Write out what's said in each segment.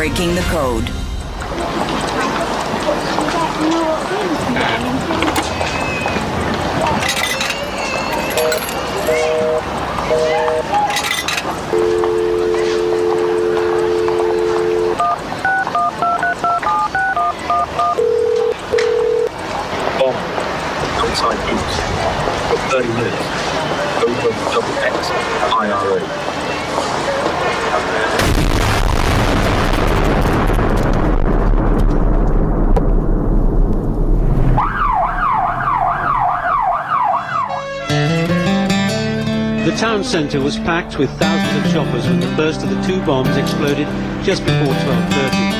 breaking the code. Outside boots for 30 minutes over double X IRA. The town centre was packed with thousands of shoppers when the first of the two bombs exploded just before 12:30.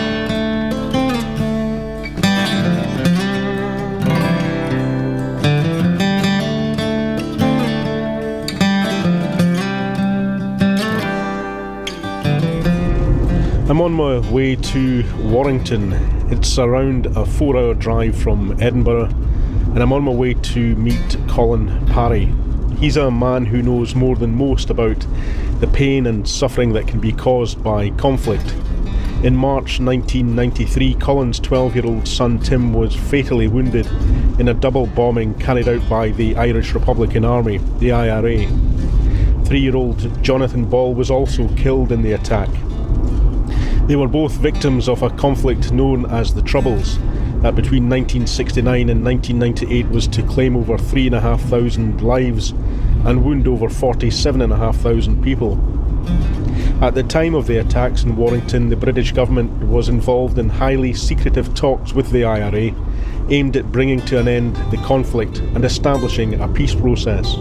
I'm on my way to Warrington. It's around a 4-hour drive from Edinburgh, and I'm on my way to meet Colin Parry. He's a man who knows more than most about the pain and suffering that can be caused by conflict. In March 1993, Colin's 12-year-old son Tim was fatally wounded in a double bombing carried out by the Irish Republican Army, the IRA. 3-year-old Jonathan Ball was also killed in the attack. They were both victims of a conflict known as the Troubles, that between 1969 and 1998 was to claim over 3,500 lives and wound over 47,500 people. At the time of the attacks in Warrington, the British government was involved in highly secretive talks with the IRA, aimed at bringing to an end the conflict and establishing a peace process.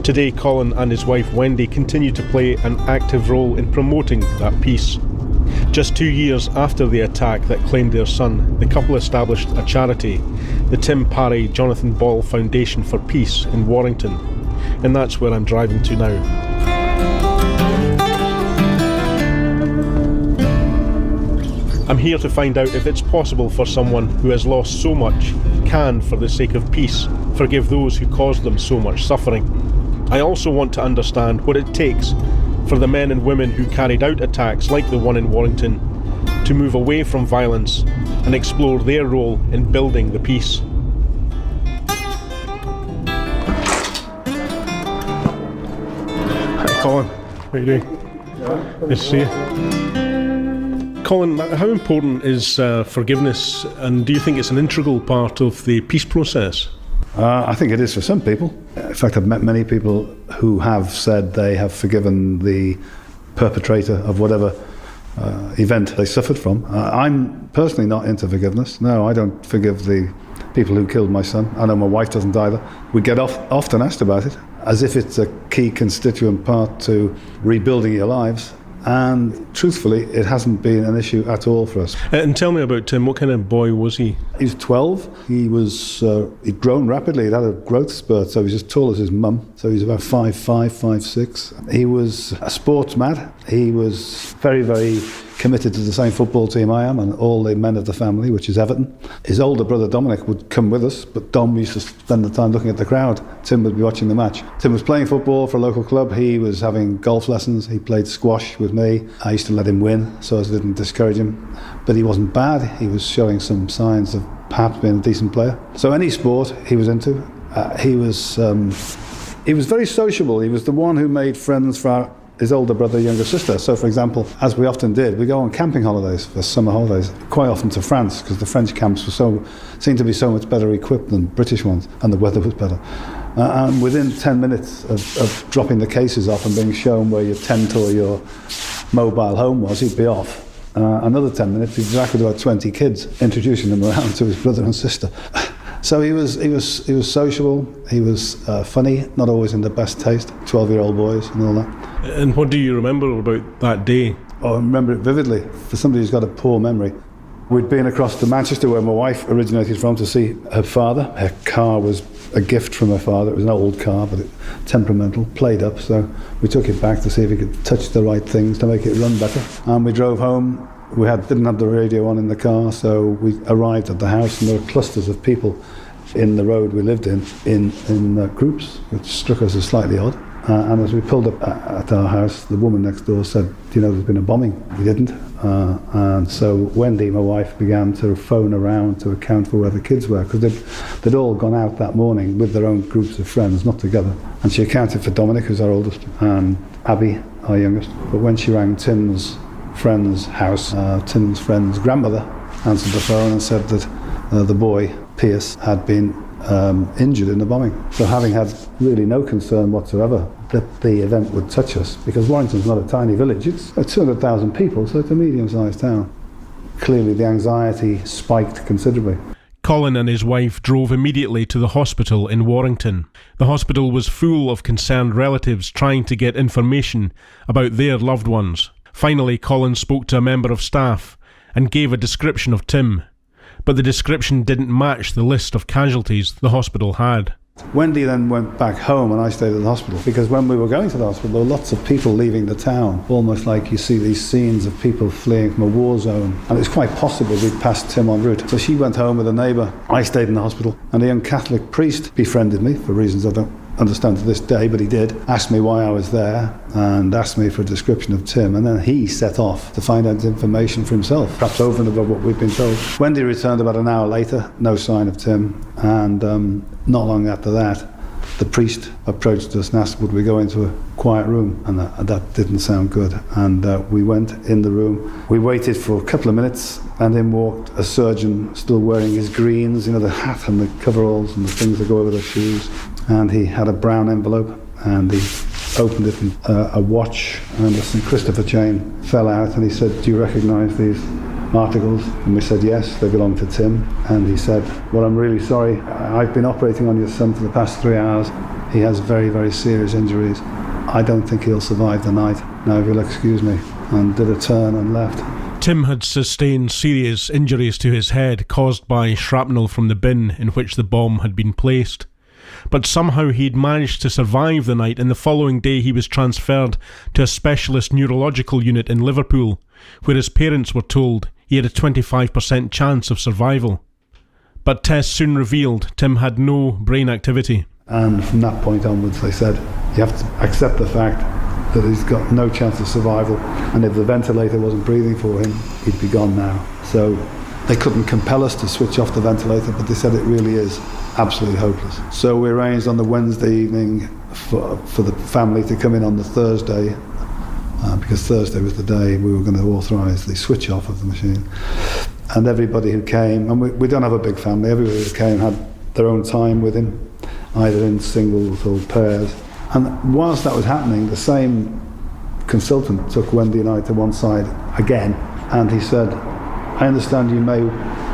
Today, Colin and his wife Wendy continue to play an active role in promoting that peace. Just 2 years after the attack that claimed their son, the couple established a charity, the Tim Parry Jonathan Ball Foundation for Peace in Warrington, and that's where I'm driving to now. I'm here to find out if it's possible for someone who has lost so much can, for the sake of peace, forgive those who caused them so much suffering. I also want to understand what it takes for the men and women who carried out attacks like the one in Warrington to move away from violence and explore their role in building the peace. Hi Colin, how are you doing? Nice to see you. Colin, how important is forgiveness, and do you think it's an integral part of the peace process? I think it is for some people. In fact, I've met many people who have said they have forgiven the perpetrator of whatever event they suffered from. I'm personally not into forgiveness. No, I don't forgive the people who killed my son. I know my wife doesn't either. We get often asked about it, as if it's a key constituent part to rebuilding your lives. And truthfully, it hasn't been an issue at all for us. And tell me about Tim. What kind of boy was he? He was 12. He'd grown rapidly. He'd had a growth spurt, so he was as tall as his mum. So he was about 5'5", 5'6". He was a sports mad. He was very, very committed to the same football team I am and all the men of the family, which is Everton. His older brother Dominic would come with us, but Dom used to spend the time looking at the crowd. Tim would be watching the match. Tim was playing football for a local club. He was having golf lessons. He played squash with me. I used to let him win so as I didn't discourage him. But he wasn't bad. He was showing some signs of perhaps being a decent player. So any sport he was into. He was very sociable. He was the one who made friends for his older brother, younger sister. So, for example, as we often did, we go on camping holidays for summer holidays, quite often to France, because the French camps seemed to be so much better equipped than British ones, and the weather was better. And within 10 minutes of dropping the cases off and being shown where your tent or your mobile home was, he'd be off. Another 10 minutes, he'd be back with about 20 kids, introducing them around to his brother and sister. So he was sociable, he was funny, not always in the best taste, 12-year-old boys and all that. And what do you remember about that day? Oh, I remember it vividly. For somebody who's got a poor memory, we'd been across to Manchester, where my wife originated from, to see her father. Her car was a gift from her father. It was an old car, but temperamental, played up. So we took it back to see if we could touch the right things to make it run better. And we drove home. We didn't have the radio on in the car, so we arrived at the house, and there were clusters of people in the road we lived in groups, which struck us as slightly odd. And as we pulled up at our house, the woman next door said, "Do you know there's been a bombing?" We didn't. And so Wendy, my wife, began to phone around to account for where the kids were, because they'd all gone out that morning with their own groups of friends, not together. And she accounted for Dominic, who's our oldest, and Abby, our youngest. But when she rang Tim's friend's house, Tim's friend's grandmother answered the phone and said that the boy, Pierce, had been injured in the bombing. So having had really no concern whatsoever that the event would touch us, because Warrington's not a tiny village, it's 200,000 people, so it's a medium-sized town. Clearly the anxiety spiked considerably. Colin and his wife drove immediately to the hospital in Warrington. The hospital was full of concerned relatives trying to get information about their loved ones. Finally, Colin spoke to a member of staff and gave a description of Tim, but the description didn't match the list of casualties the hospital had. Wendy then went back home and I stayed at the hospital, because when we were going to the hospital there were lots of people leaving the town, almost like you see these scenes of people fleeing from a war zone, and it's quite possible we'd passed Tim en route. So she went home with a neighbour, I stayed in the hospital, and a young Catholic priest befriended me for reasons I don't understand to this day, but he did, asked me why I was there and asked me for a description of Tim, and then he set off to find out information for himself, perhaps over and above what we've been told. Wendy returned about an hour later, no sign of Tim, and not long after that the priest approached us and asked would we go into a quiet room, and that didn't sound good, and we went in the room. We waited for a couple of minutes and in walked a surgeon still wearing his greens, the hat and the coveralls and the things that go over the shoes, and he had a brown envelope and he opened it, and a watch and a St. Christopher chain fell out, and he said, "Do you recognise these articles?" And we said yes, they belong to Tim. And he said, "Well, I'm really sorry, I've been operating on your son for the past 3 hours. He has very, very serious injuries. I don't think he'll survive the night. Now if you'll excuse me," and did a turn and left. Tim had sustained serious injuries to his head caused by shrapnel from the bin in which the bomb had been placed. But somehow he'd managed to survive the night, and the following day he was transferred to a specialist neurological unit in Liverpool, where his parents were told he had a 25% chance of survival. But tests soon revealed Tim had no brain activity. And from that point onwards they said, you have to accept the fact that he's got no chance of survival, and if the ventilator wasn't breathing for him, he'd be gone now. So they couldn't compel us to switch off the ventilator, but they said it really is absolutely hopeless. So we arranged on the Wednesday evening for the family to come in on the Thursday, because Thursday was the day we were going to authorise the switch off of the machine. And everybody who came, and we don't have a big family, everybody who came had their own time with him, either in singles or pairs. And whilst that was happening, the same consultant took Wendy and I to one side again, and he said, "I understand you may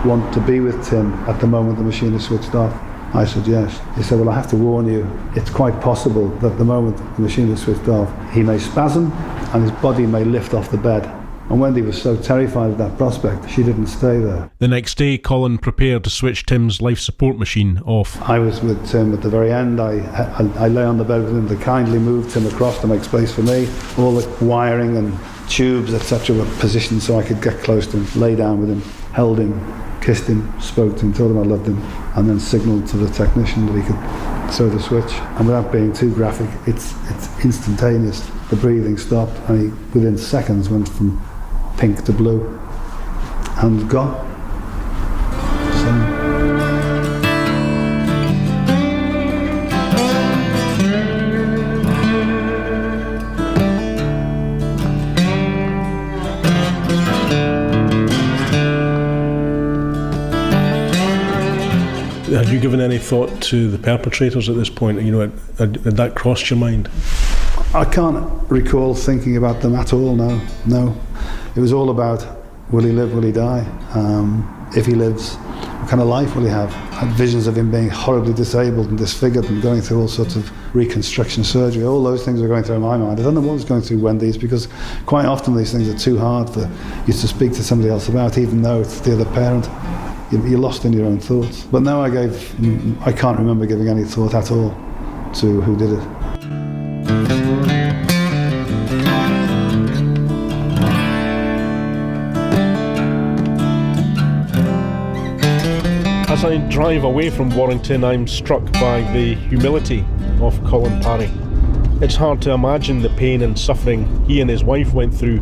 want to be with Tim at the moment the machine is switched off." I said yes. He said, "Well, I have to warn you, it's quite possible that the moment the machine is switched off, he may spasm and his body may lift off the bed." And Wendy was so terrified of that prospect, she didn't stay there. The next day, Colin prepared to switch Tim's life support machine off. I was with Tim at the very end. I lay on the bed with him. They kindly moved Tim across to make space for me. All the wiring and tubes, etc. were positioned so I could get close to him, lay down with him, held him, kissed him, spoke to him, told him I loved him, and then signalled to the technician that he could throw the switch. And without being too graphic, it's instantaneous. The breathing stopped, and he, within seconds, went from pink to blue and gone. So. Had you given any thought to the perpetrators at this point? Had that crossed your mind? I can't recall thinking about them at all, no. It was all about, will he live, will he die? If he lives, what kind of life will he have? I had visions of him being horribly disabled and disfigured and going through all sorts of reconstruction surgery. All those things were going through my mind. I don't know what was going through Wendy's, because quite often these things are too hard for you to speak to somebody else about, even though it's the other parent. You're lost in your own thoughts. But no, I can't remember giving any thought at all to who did it. As I drive away from Warrington, I'm struck by the humility of Colin Parry. It's hard to imagine the pain and suffering he and his wife went through.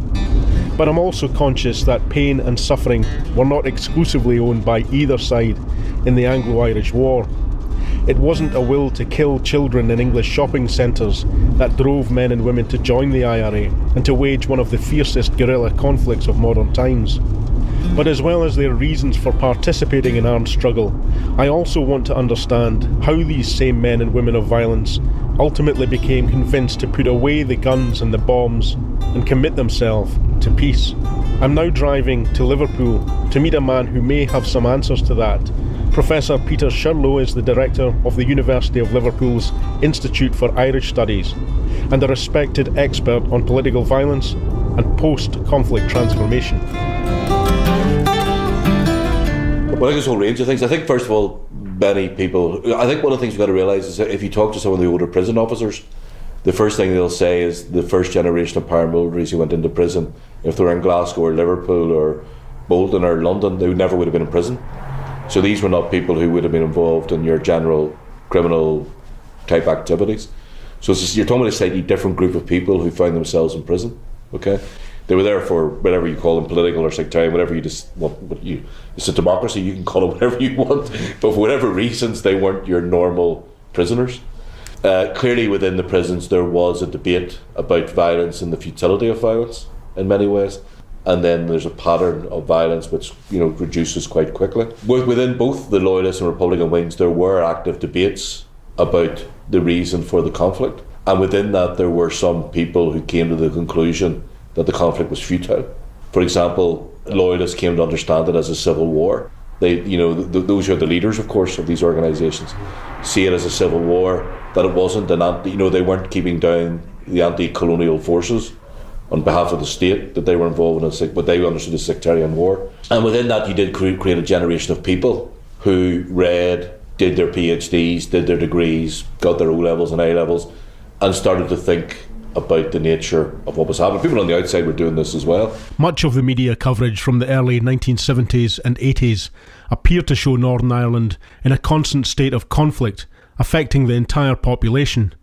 But I'm also conscious that pain and suffering were not exclusively owned by either side in the Anglo-Irish War. It wasn't a will to kill children in English shopping centres that drove men and women to join the IRA and to wage one of the fiercest guerrilla conflicts of modern times. But as well as their reasons for participating in armed struggle, I also want to understand how these same men and women of violence ultimately became convinced to put away the guns and the bombs and commit themselves to peace. I'm now driving to Liverpool to meet a man who may have some answers to that. Professor Peter Shurlow is the director of the University of Liverpool's Institute for Irish Studies and a respected expert on political violence and post-conflict transformation. Well, I think there's a whole range of things. I think, first of all, many people, I think one of the things you've got to realise is that if you talk to some of the older prison officers, the first thing they'll say is the first generation of paramilitaries who went into prison, if they were in Glasgow or Liverpool or Bolton or London, they never would have been in prison. So these were not people who would have been involved in your general criminal type activities. So you're talking about a slightly different group of people who found themselves in prison. Okay, they were there for whatever you call them, political or sectarian, whatever you just want. It's a democracy. You can call it whatever you want, but for whatever reasons, they weren't your normal prisoners. Clearly, within the prisons, there was a debate about violence and the futility of violence in many ways. And then there's a pattern of violence which reduces quite quickly. Within both the Loyalist and Republican wings, there were active debates about the reason for the conflict. And within that, there were some people who came to the conclusion that the conflict was futile. For example, Loyalists came to understand it as a civil war. They, those who are the leaders, of course, of these organisations, see it as a civil war. That it wasn't they weren't keeping down the anti-colonial forces on behalf of the state, that they were involved in what they understood as sectarian war. And within that, you did create a generation of people who read, did their PhDs, did their degrees, got their O-levels and A-levels, and started to think about the nature of what was happening. People on the outside were doing this as well. Much of the media coverage from the early 1970s and 80s appeared to show Northern Ireland in a constant state of conflict, affecting the entire population.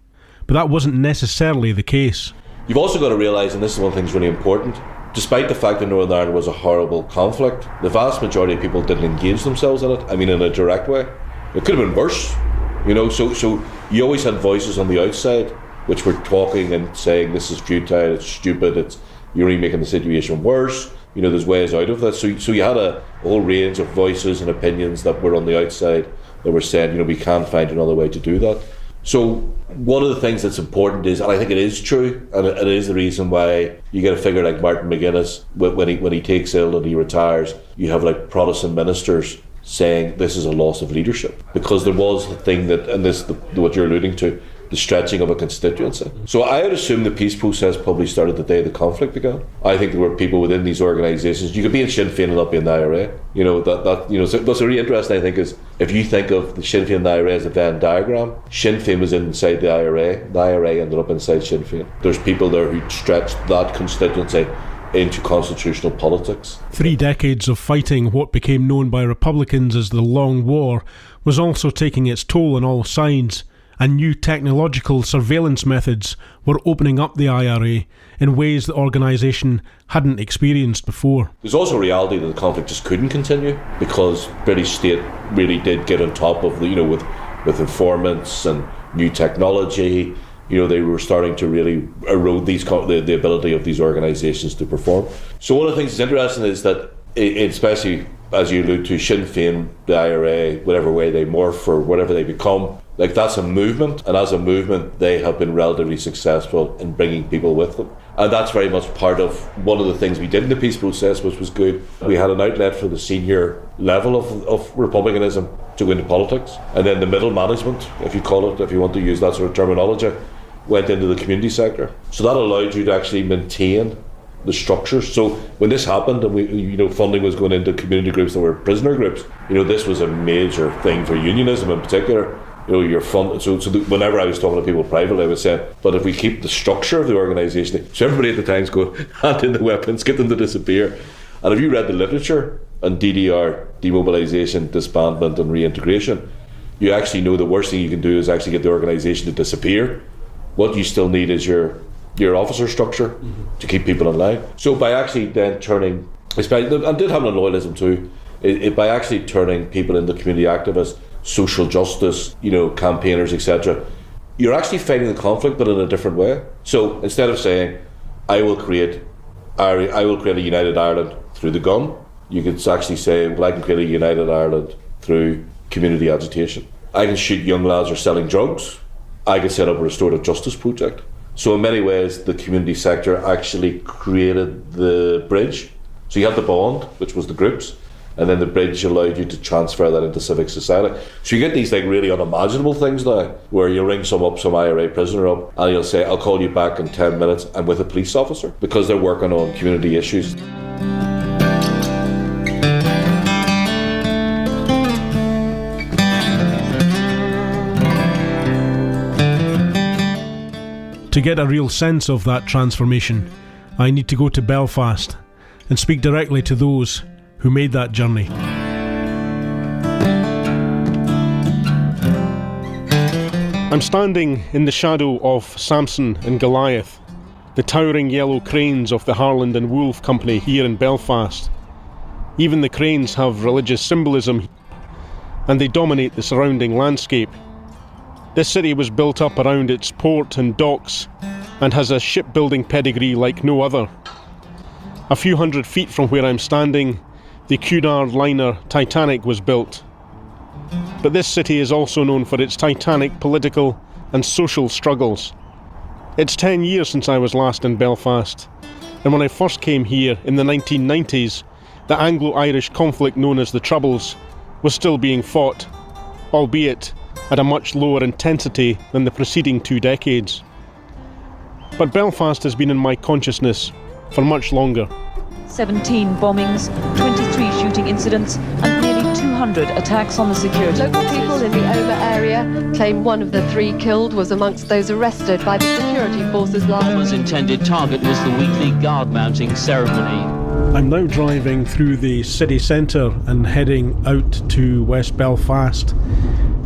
But that wasn't necessarily the case. You've also got to realise, and this is one thing that's really important, despite the fact that Northern Ireland was a horrible conflict, the vast majority of people didn't engage themselves in it, in a direct way. It could have been worse, so you always had voices on the outside which were talking and saying this is futile, it's stupid, you're only making the situation worse, there's ways out of this. So you had a whole range of voices and opinions that were on the outside that were saying, we can find another way to do that. So one of the things that's important is, and I think it is true, and it is the reason why you get a figure like Martin McGuinness, when he takes ill and he retires, you have like Protestant ministers saying this is a loss of leadership, because there was the thing that, and this what you're alluding to, the stretching of a constituency. So I would assume the peace process probably started the day the conflict began. I think there were people within these organisations. You could be in Sinn Féin and not be in the IRA. So what's really interesting, I think, is if you think of the Sinn Féin and the IRA as a Venn diagram, Sinn Féin was inside the IRA ended up inside Sinn Féin. There's people there who stretched that constituency into constitutional politics. 3 decades of fighting what became known by Republicans as the Long War was also taking its toll on all sides, and new technological surveillance methods were opening up the IRA in ways the organisation hadn't experienced before. There's also a reality that the conflict just couldn't continue because British state really did get on top of with informants and new technology. They were starting to really erode the ability of these organisations to perform. So one of the things that's interesting is that, especially as you allude to, Sinn Féin, the IRA, whatever way they morph or whatever they become, that's a movement, and as a movement they have been relatively successful in bringing people with them. And that's very much part of one of the things we did in the peace process, which was good. We had an outlet for the senior level of republicanism to go into politics, and then the middle management, if you want to use that sort of terminology, went into the community sector. So that allowed you to actually maintain the structures. So when this happened and funding was going into community groups that were prisoner groups, this was a major thing for unionism in particular. Your fund. Whenever I was talking to people privately, I would say, but if we keep the structure of the organisation, so everybody at the times go, hand in the weapons, get them to disappear. And if you read the literature on DDR, demobilisation, disbandment and reintegration, you actually know the worst thing you can do is actually get the organisation to disappear What you still need is your officer structure to keep people in line. So by actually then turning, especially, I did have a loyalism too, by actually turning people into community activists, social justice, campaigners, etc., you're actually fighting the conflict, but in a different way. So instead of saying, I will create a united Ireland through the gun, you could actually say, well, I can create a united Ireland through community agitation. I can shoot young lads who are selling drugs. I can set up a restorative justice project. So in many ways, the community sector actually created the bridge. So you had the bond, which was the groups, and then the bridge allowed you to transfer that into civic society. So you get these really unimaginable things now, where you ring some IRA prisoner up, and you'll say, I'll call you back in 10 minutes, and with a police officer, because they're working on community issues. To get a real sense of that transformation, I need to go to Belfast and speak directly to those who made that journey. I'm standing in the shadow of Samson and Goliath, the towering yellow cranes of the Harland and Wolff Company here in Belfast. Even the cranes have religious symbolism, and they dominate the surrounding landscape. This city was built up around its port and docks and has a shipbuilding pedigree like no other. A few hundred feet from where I'm standing, the Cunard liner Titanic was built. But this city is also known for its titanic political and social struggles. It's 10 years since I was last in Belfast, and when I first came here in the 1990s, the Anglo-Irish conflict known as the Troubles was still being fought, albeit at a much lower intensity than the preceding 2 decades. But Belfast has been in my consciousness for much longer. 17 bombings, 23 shooting incidents, and nearly 200 attacks on the security Local forces. people in the Oma area claim one of the 3 killed was amongst those arrested by the security forces last Bomber's week. intended target was the weekly guard mounting ceremony. I'm now driving through the city centre and heading out to West Belfast.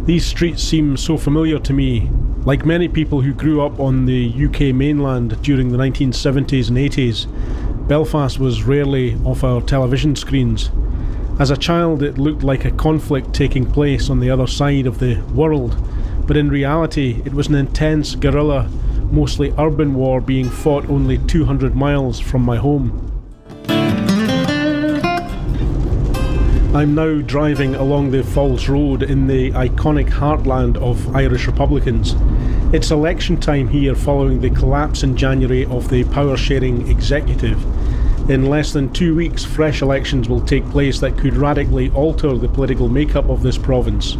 These streets seem so familiar to me. Like many people who grew up on the UK mainland during the 1970s and 80s, Belfast was rarely off our television screens. As a child, it looked like a conflict taking place on the other side of the world, but in reality, it was an intense guerrilla, mostly urban war being fought only 200 miles from my home. I'm now driving along the Falls Road in the iconic heartland of Irish Republicans. It's election time here following the collapse in January of the power-sharing executive. In less than 2 weeks, fresh elections will take place that could radically alter the political makeup of this province.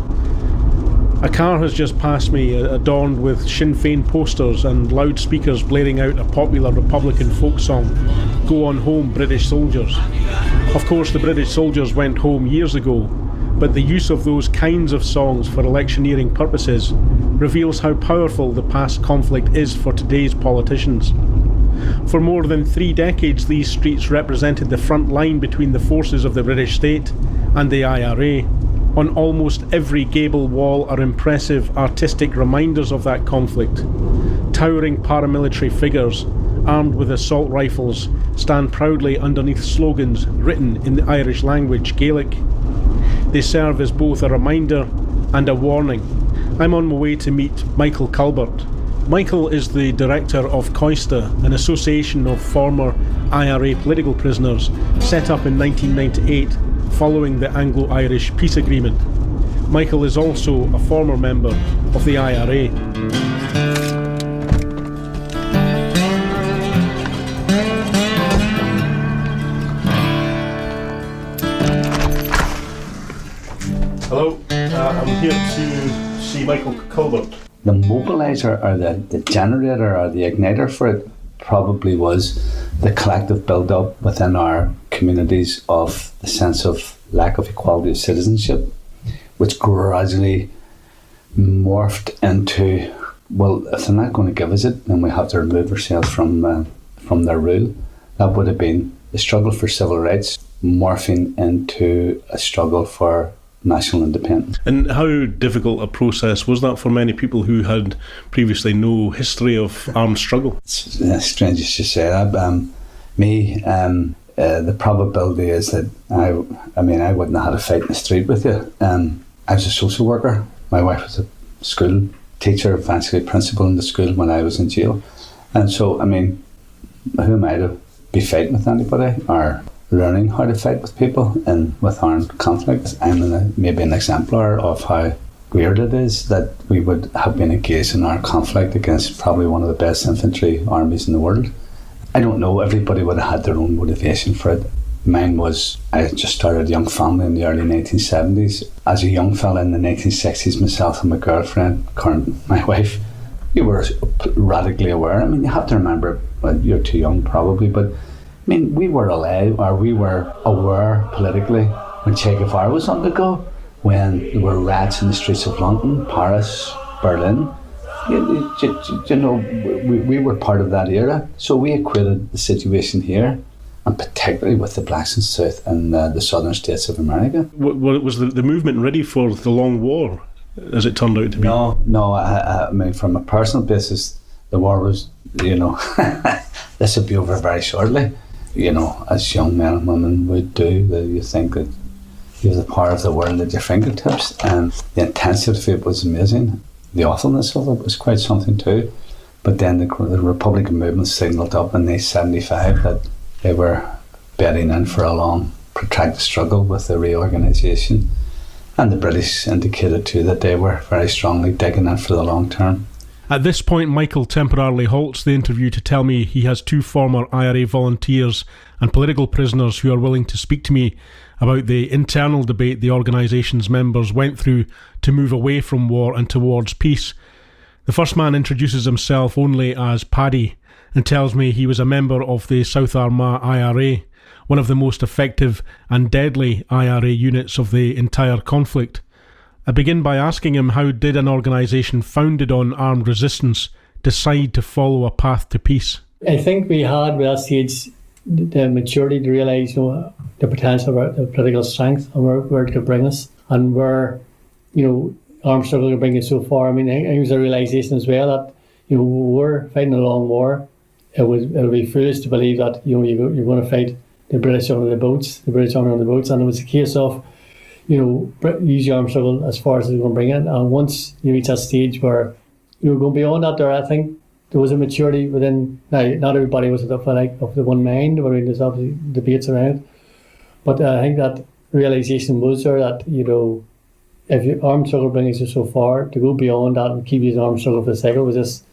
A car has just passed me, adorned with Sinn Féin posters and loudspeakers blaring out a popular Republican folk song, Go On Home, British Soldiers. Of course, the British soldiers went home years ago, but the use of those kinds of songs for electioneering purposes reveals how powerful the past conflict is for today's politicians. For more than 3 decades, these streets represented the front line between the forces of the British state and the IRA. On almost every gable wall are impressive artistic reminders of that conflict. Towering paramilitary figures, armed with assault rifles, stand proudly underneath slogans written in the Irish language, Gaelic. They serve as both a reminder and a warning. I'm on my way to meet Michael Culbert. Michael is the director of COISTA, an association of former IRA political prisoners set up in 1998 following the Anglo-Irish peace agreement. Michael is also a former member of the IRA. Hello, I'm here to see Michael Culbert. The mobiliser or the generator or the igniter for it probably was the collective build-up within our communities of the sense of lack of equality of citizenship, which gradually morphed into, well, if they're not going to give us it, then we have to remove ourselves from their rule. That would have been the struggle for civil rights morphing into a struggle for national independence. And how difficult a process was that for many people who had previously no history of armed struggle? It's strange you should say that. The probability is that I wouldn't have had a fight in the street with you. I was a social worker. My wife was a school teacher, eventually principal in the school when I was in jail. And so, I mean, who am I to be fighting with anybody or learning how to fight with people and with armed conflicts? I'm maybe an exemplar of how weird it is that we would have been engaged in our conflict against probably one of the best infantry armies in the world. I don't know, everybody would have had their own motivation for it. Mine was, I had just started a young family in the early 1970s. As a young fella in the 1960s, myself and my girlfriend, my wife, we were radically aware. I mean, you have to remember, well, you're too young probably, but I mean, we were alive, or we were aware politically when Che Guevara was on the go, when there were riots in the streets of London, Paris, Berlin. You know, we were part of that era. So we equated the situation here, and particularly with the blacks in South and the southern states of America. Was the movement ready for the long war, as it turned out to be? No. I mean, from a personal basis, the war was, you know, this would be over very shortly. You know, as young men and women would do, you think that you have the power of the world at your fingertips, and the intensity of it was amazing. The awfulness of it was quite something too. But then the Republican movement signalled up in 1975 that they were bedding in for a long, protracted struggle with the reorganisation. And the British indicated too that they were very strongly digging in for the long term. At this point, Michael temporarily halts the interview to tell me he has 2 former IRA volunteers and political prisoners who are willing to speak to me about the internal debate the organisation's members went through to move away from war and towards peace. The first man introduces himself only as Paddy and tells me he was a member of the South Armagh IRA, one of the most effective and deadly IRA units of the entire conflict. I begin by asking him, how did an organisation founded on armed resistance decide to follow a path to peace? I think we had, with that stage, the maturity to realise, you know, the potential of the political strength and where it could bring us, and where, you know, armed struggle could bring us so far. I mean, I think it was a realisation as well that, you know, we're fighting a long war. It would be foolish to believe that, you know, you're going to fight the British under the boats, and it was a case of, you know, use your armed struggle as far as it's going to bring it. And once you reach that stage where you're going beyond that, there, I think there was a maturity within. Now, not everybody was of the one mind. I mean, there's obviously debates around it, but I think that realisation was there that, you know, if your armed struggle brings you so far, to go beyond that and keep using armed struggle for the cycle was just,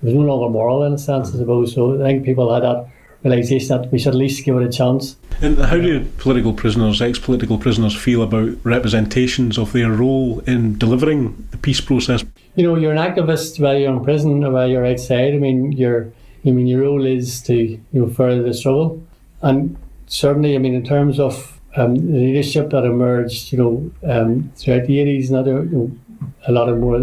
it was no longer moral in a sense, I suppose. So I think people had that realisation that we should at least give it a chance. And how do political prisoners, ex-political prisoners, feel about representations of their role in delivering the peace process? You know, you're an activist while you're in prison or while you're outside. I mean, your role is to, you know, further the struggle. And certainly, I mean, in terms of the leadership that emerged, you know, throughout the 80s and other, you know, a lot of more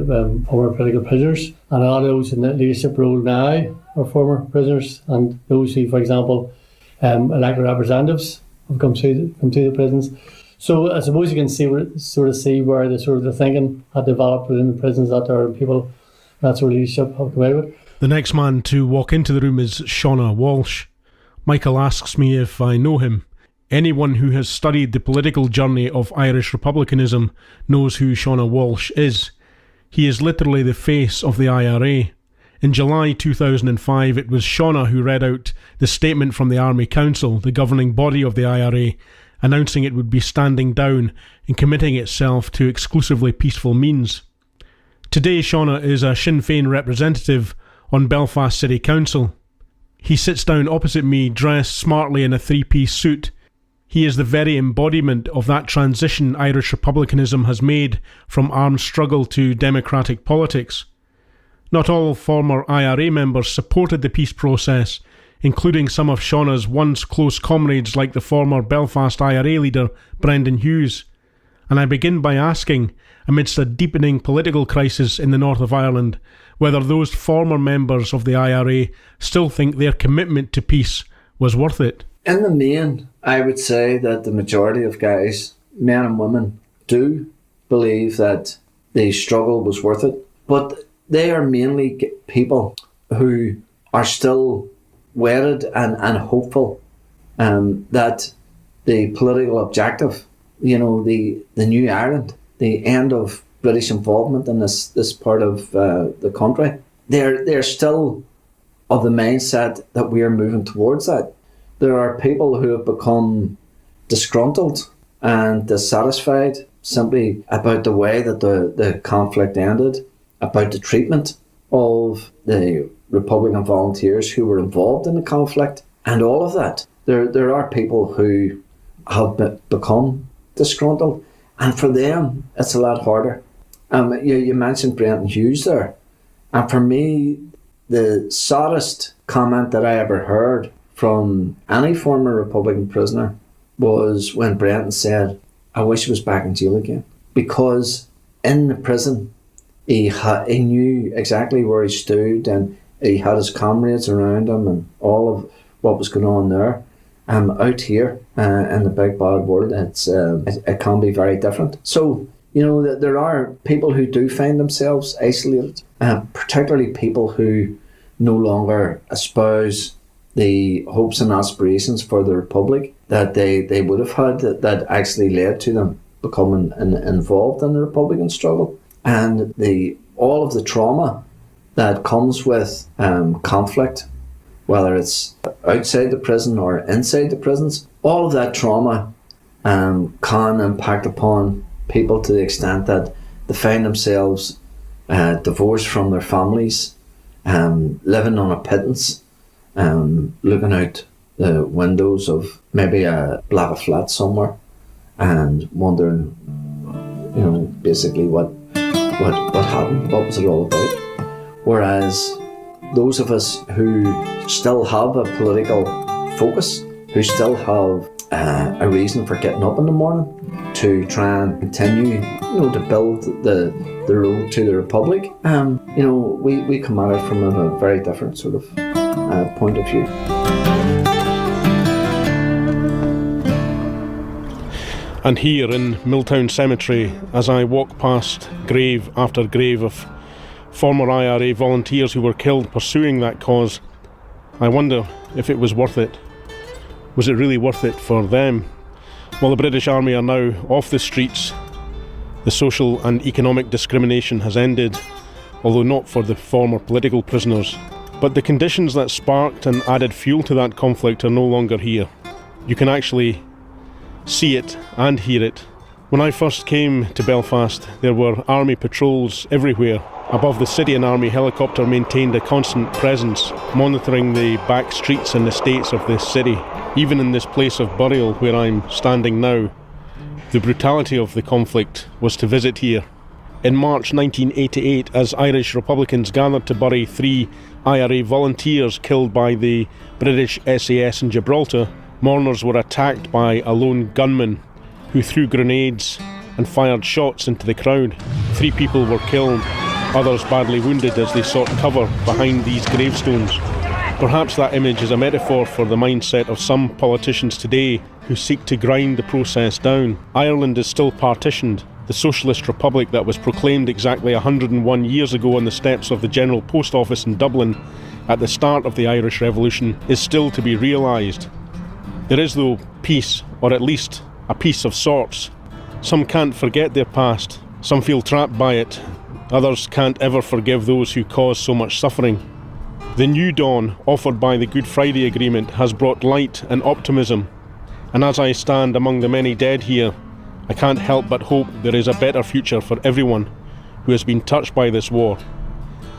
former political prisoners, and a lot of those in the leadership role now are former prisoners, and those who, for example, elected representatives have come to the prisons. So I suppose you can see where the thinking had developed within the prisons, that there are people that sort of leadership have come out of it. The next man to walk into the room is Shauna Walsh. Michael asks me if I know him. Anyone who has studied the political journey of Irish republicanism knows who Shauna Walsh is. He is literally the face of the IRA. In July 2005, it was Shauna who read out the statement from the Army Council, the governing body of the IRA, announcing it would be standing down and committing itself to exclusively peaceful means. Today, Shauna is a Sinn Féin representative on Belfast City Council. He sits down opposite me, dressed smartly in a 3-piece suit. He is the very embodiment of that transition Irish republicanism has made from armed struggle to democratic politics. Not all former IRA members supported the peace process, including some of Shauna's once close comrades like the former Belfast IRA leader Brendan Hughes. And I begin by asking, amidst a deepening political crisis in the north of Ireland, whether those former members of the IRA still think their commitment to peace was worth it. In the main, I would say that the majority of guys, men and women, do believe that the struggle was worth it, but they are mainly people who are still wedded and hopeful that the political objective, the new Ireland, the end of British involvement in this part of the country, they're still of the mindset that we are moving towards that. There are people who have become disgruntled and dissatisfied simply about the way that the conflict ended, about the treatment of the Republican volunteers who were involved in the conflict, and all of that. There are people who have become disgruntled, and for them it's a lot harder. You mentioned Brenton Hughes there, and for me, the saddest comment that I ever heard from any former Republican prisoner was when Brenton said, "I wish he was back in jail again," because in the prison he knew exactly where he stood, and he had his comrades around him and all of what was going on there. Out here in the big bad world, it can be very different. So, there are people who do find themselves isolated, particularly people who no longer espouse the hopes and aspirations for the Republic that they would have had that actually led to them becoming involved in the Republican struggle. And all of the trauma that comes with conflict, whether it's outside the prison or inside the prisons, all of that trauma can impact upon people to the extent that they find themselves divorced from their families, living on a pittance, looking out the windows of maybe a block of flats somewhere and wondering, basically what happened, what was it all about. Whereas those of us who still have a political focus, who still have a reason for getting up in the morning to try and continue, to build the road to the Republic, we come at it from a very different sort of point of view. And here in Milltown Cemetery, as I walk past grave after grave of former IRA volunteers who were killed pursuing that cause, I wonder if it was worth it. Was it really worth it for them? Well, the British Army are now off the streets. The social and economic discrimination has ended, although not for the former political prisoners. But the conditions that sparked and added fuel to that conflict are no longer here. You can actually see it and hear it. When I first came to Belfast, there were army patrols everywhere. Above the city, an army helicopter maintained a constant presence, monitoring the back streets and estates of this city. Even in this place of burial where I'm standing now, the brutality of the conflict was to visit here. In March 1988, as Irish Republicans gathered to bury 3 IRA volunteers killed by the British SAS in Gibraltar, mourners were attacked by a lone gunman who threw grenades and fired shots into the crowd. 3 people were killed, others badly wounded as they sought cover behind these gravestones. Perhaps that image is a metaphor for the mindset of some politicians today who seek to grind the process down. Ireland is still partitioned. The Socialist Republic that was proclaimed exactly 101 years ago on the steps of the General Post Office in Dublin at the start of the Irish Revolution is still to be realised. There is, though, peace, or at least a peace of sorts. Some can't forget their past. Some feel trapped by it. Others can't ever forgive those who caused so much suffering. The new dawn offered by the Good Friday Agreement has brought light and optimism, and as I stand among the many dead here, I can't help but hope there is a better future for everyone who has been touched by this war,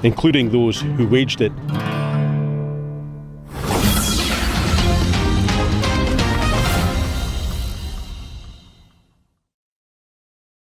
including those who waged it.